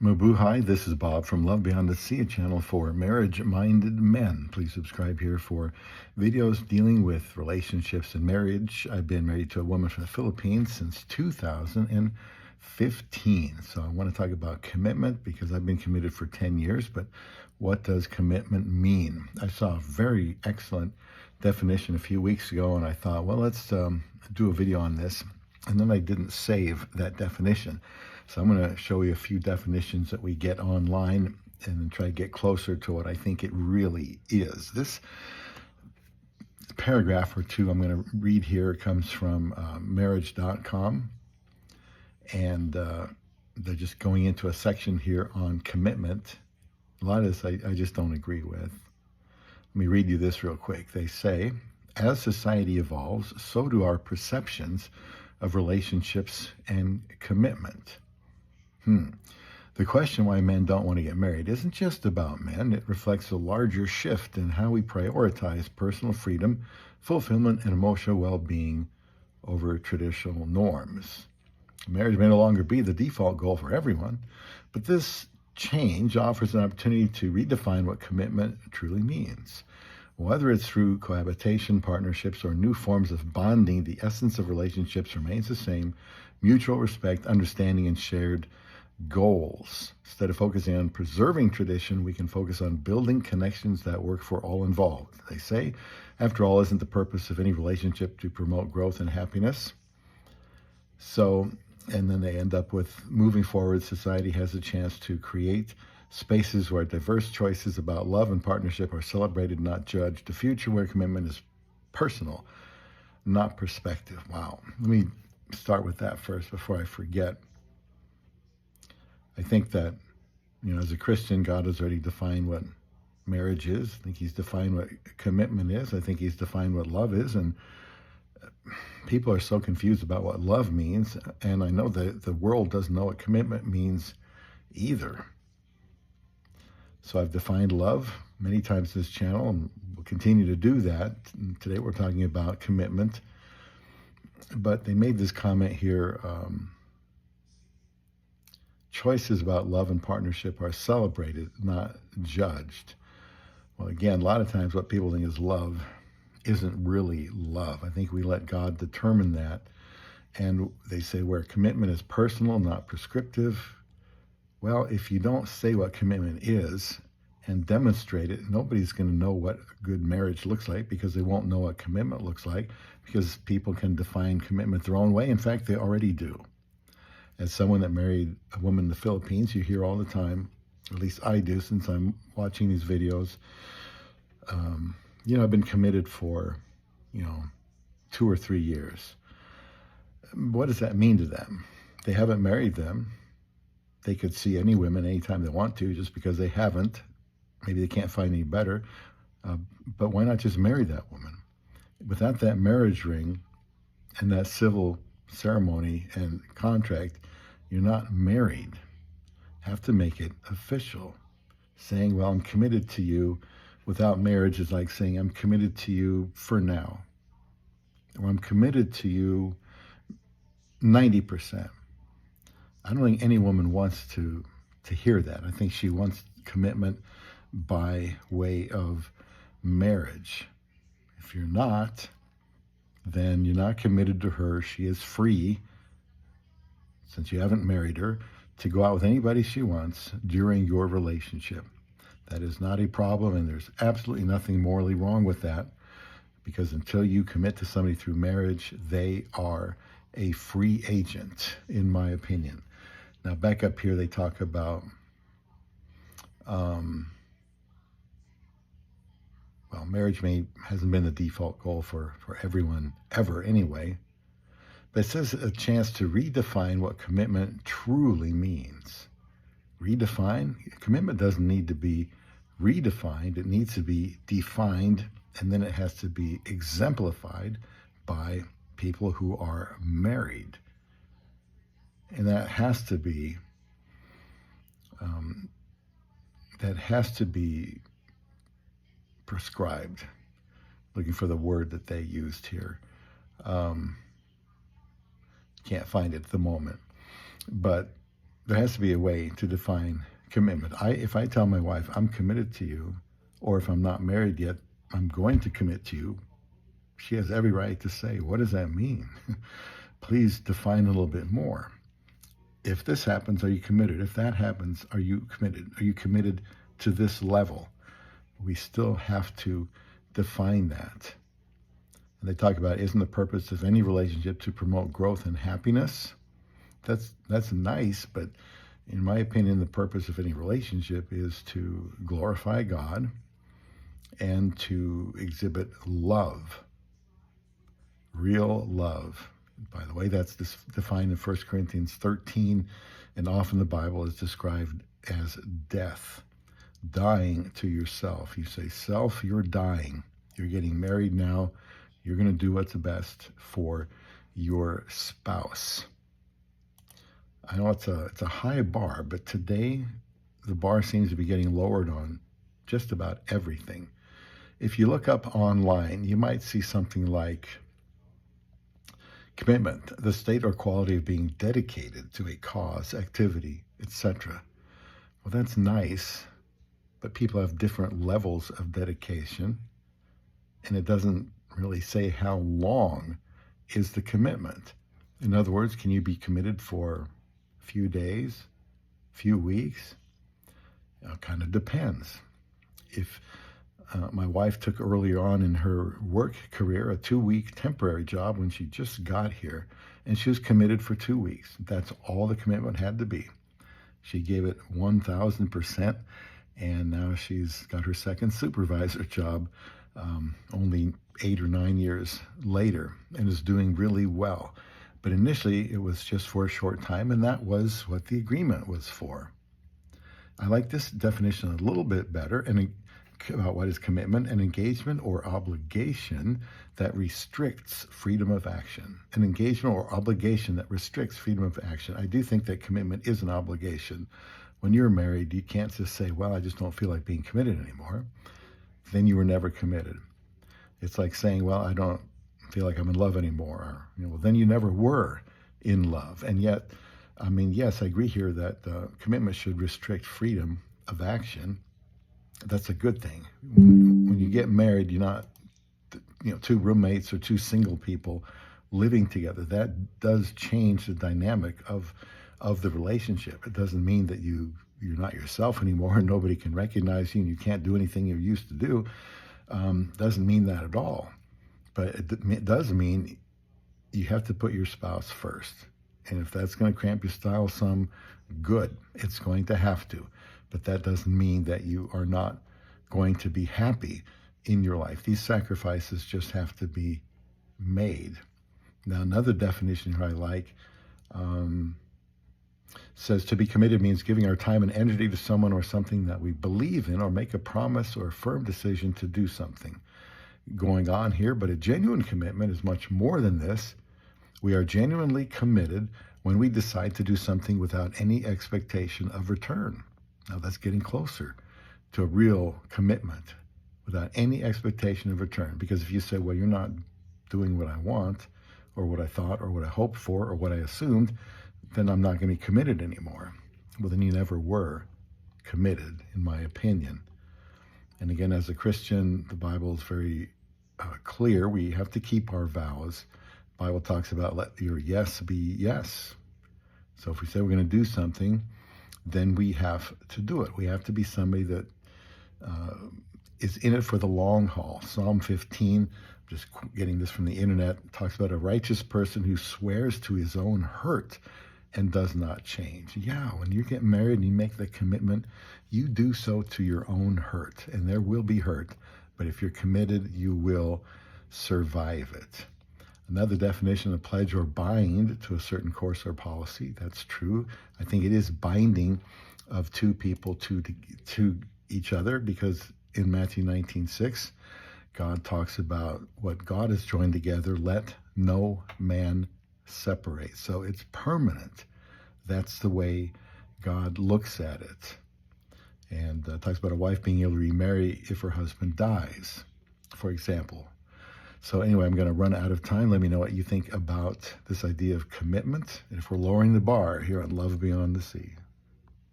Mabuhay, this is Bob from Love Beyond the Sea, a channel for marriage-minded men. Please subscribe here for videos dealing with relationships and marriage. I've been married to a woman from the Philippines since 2015. So I want to talk about commitment because I've been committed for 10 years, but what does commitment mean? I saw a very excellent definition a few weeks ago, and I thought, well, let's do a video on this. And then I didn't save that definition. So I'm going to show you a few definitions that we get online and then try to get closer to what I think it really is. This paragraph or two I'm going to read here comes from marriage.com, and they're just going into a section here on commitment. A lot of this I just don't agree with. Let me read you this real quick. They say, as society evolves, so do our perceptions of relationships and commitment. The question why men don't want to get married isn't just about men. It reflects a larger shift in how we prioritize personal freedom, fulfillment, and emotional well-being over traditional norms. Marriage may no longer be the default goal for everyone, but this change offers an opportunity to redefine what commitment truly means. Whether it's through cohabitation, partnerships, or new forms of bonding, the essence of relationships remains the same: mutual respect, understanding, and shared goals. Instead of focusing on preserving tradition, we can focus on building connections that work for all involved. They say, after all, isn't the purpose of any relationship to promote growth and happiness? So, and then they end up with, moving forward, society has a chance to create spaces where diverse choices about love and partnership are celebrated, not judged. A future where commitment is personal, not perspective. Wow. Let me start with that first before I forget. I think that, as a Christian, God has already defined what marriage is. I think he's defined what commitment is. I think he's defined what love is. And people are so confused about what love means. And I know that the world doesn't know what commitment means either. So I've defined love many times in this channel, and we'll continue to do that. And today we're talking about commitment. But they made this comment here, choices about love and partnership are celebrated, not judged. Well, again, a lot of times what people think is love isn't really love. I think we let God determine that. And they say where commitment is personal, not prescriptive. Well, if you don't say what commitment is and demonstrate it, nobody's going to know what a good marriage looks like, because they won't know what commitment looks like, because people can define commitment their own way. In fact, they already do. As someone that married a woman in the Philippines, you hear all the time, at least I do since I'm watching these videos, I've been committed for, 2 or 3 years. What does that mean to them? They haven't married them. They could see any women anytime they want to, just because they haven't. Maybe they can't find any better. But why not just marry that woman? Without that marriage ring and that civil ceremony and contract, you're not married. Have to make it official. Saying, well, I'm committed to you without marriage is like saying I'm committed to you for now. Or I'm committed to you 90%. I don't think any woman wants to hear that. I think she wants commitment by way of marriage. If you're not, then you're not committed to her. She is free, since you haven't married her, to go out with anybody she wants during your relationship. That is not a problem, and there's absolutely nothing morally wrong with that, because until you commit to somebody through marriage, they are a free agent, in my opinion. Now, back up here, they talk about, marriage hasn't been the default goal for everyone ever anyway. But it says a chance to redefine what commitment truly means. Redefine? Commitment doesn't need to be redefined. It needs to be defined, and then it has to be exemplified by people who are married. And that has to be prescribed. Looking for the word that they used here. Can't find it at the moment. But there has to be a way to define commitment. If I tell my wife I'm committed to you, or if I'm not married yet, I'm going to commit to you, she has every right to say, what does that mean? Please define a little bit more. If this happens, are you committed? If that happens, are you committed? Are you committed to this level? We still have to define that. And they talk about, isn't the purpose of any relationship to promote growth and happiness? That's nice, but in my opinion, the purpose of any relationship is to glorify God and to exhibit love, real love. By the way, that's defined in 1 Corinthians 13, and often the Bible is described as death, dying to yourself. You say, self, you're dying. You're getting married now. You're going to do what's best for your spouse. I know it's a high bar, but today the bar seems to be getting lowered on just about everything. If you look up online, you might see something like commitment, the state or quality of being dedicated to a cause, activity, etc. Well, that's nice, but people have different levels of dedication, and it doesn't really say how long is the commitment. In other words, can you be committed for a few days, few weeks? Kind of depends. If my wife took earlier on in her work career a 2-week temporary job when she just got here, and she was committed for 2 weeks. That's all the commitment had to be. She gave it 1,000%, and now she's got her second supervisor job only 8 or 9 years later, and is doing really well. But initially, it was just for a short time, and that was what the agreement was for. I like this definition a little bit better, and about what is commitment: an engagement or obligation that restricts freedom of action. An engagement or obligation that restricts freedom of action. I do think that commitment is an obligation. When you're married, you can't just say, well, I just don't feel like being committed anymore. Then you were never committed. It's like saying, well, I don't feel like I'm in love anymore. Well, then you never were in love. And yet, yes, I agree here that commitment should restrict freedom of action. That's a good thing. When you get married, you're not, two roommates or two single people living together. That does change the dynamic of the relationship. It doesn't mean that you're not yourself anymore and nobody can recognize you and you can't do anything you used to do. Doesn't mean that at all. But it does mean you have to put your spouse first. And if that's going to cramp your style some, good. It's going to have to. But that doesn't mean that you are not going to be happy in your life. These sacrifices just have to be made. Now, another definition here I like says to be committed means giving our time and energy to someone or something that we believe in, or make a promise or a firm decision to do something. Going on here, but a genuine commitment is much more than this. We are genuinely committed when we decide to do something without any expectation of return. Now that's getting closer to a real commitment, without any expectation of return. Because if you say, well, you're not doing what I want, or what I thought, or what I hoped for, or what I assumed, then I'm not going to be committed anymore. Well, then you never were committed, in my opinion. And again, as a Christian, the Bible is very clear. We have to keep our vows. The Bible talks about let your yes be yes. So if we say we're going to do something, then we have to do it. We have to be somebody that is in it for the long haul. Psalm 15, just getting this from the internet, talks about a righteous person who swears to his own hurt and does not change. Yeah, when you get married and you make the commitment, you do so to your own hurt, and there will be hurt. But if you're committed, you will survive it. Another definition of pledge or bind to a certain course or policy. That's true. I think it is binding of two people to each other, because in Matthew 19:6, God talks about what God has joined together, let no man separate. So it's permanent. That's the way God looks at it. And talks about a wife being able to remarry if her husband dies, for example. So anyway, I'm going to run out of time. Let me know what you think about this idea of commitment, and if we're lowering the bar here on Love Beyond the Sea.